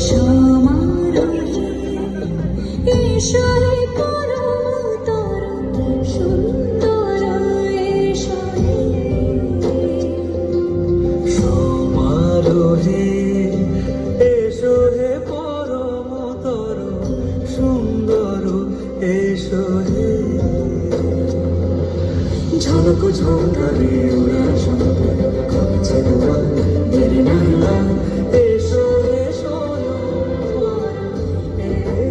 সমারোহে এসো হে পরমতর সুন্দর এসো হে সমারোহে এসো হে পরমতর সুন্দর এসো হে ঝলক ঝঙ্কারে ওরা সুন্দর কমছে দুয়ার দেরি নাহি আর এসো এসো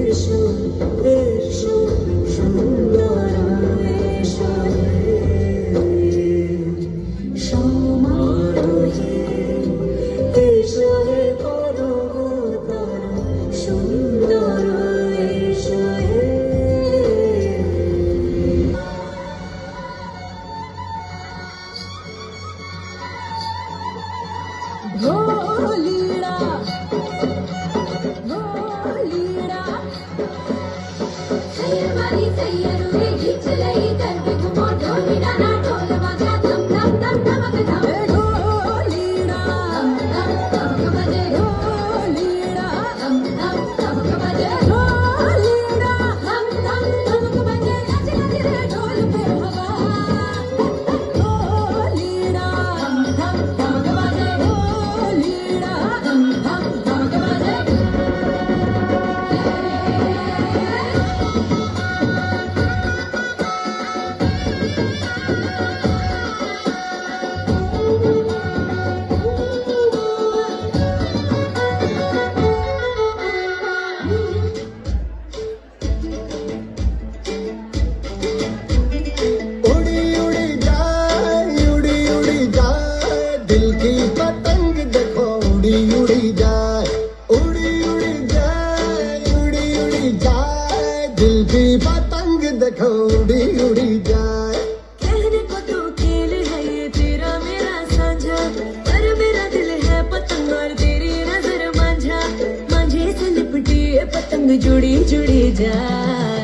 এসো এসো সুন্দর এসো হে সমারোহে এসো হে পরমতর সুন্দর এসো হে ढोलीड़ा ढोलीड़ा सैयरवाली सैयरुए खींच लई करके घुमो ढोलीड़ा ना ढोल बजा धम धम धम धमक धम ढोलीड़ा धम धम धमक बजे ढोलीड़ा धम धम धमक बजे ढोलीड़ा धम धम धमक बजे नच नच रे ढोल पे हवा ढोलीड़ा धम धम धमक बजे ढोलीड़ा धम धम धमक बजे उड़ी जाए दिल की पतंग देखो उड़ी उड़ी जाए उड़ी उड़ी जाए उड़ी जाए दिल की पतंग देखो उड़ी उड़ी जाए कहने को तो खेल है ये तेरा मेरा साझा पर मेरा दिल है पतंग और तेरी नजर मांझा मांझे से लिपटी ये पतंग जुड़ी जुड़ी जाए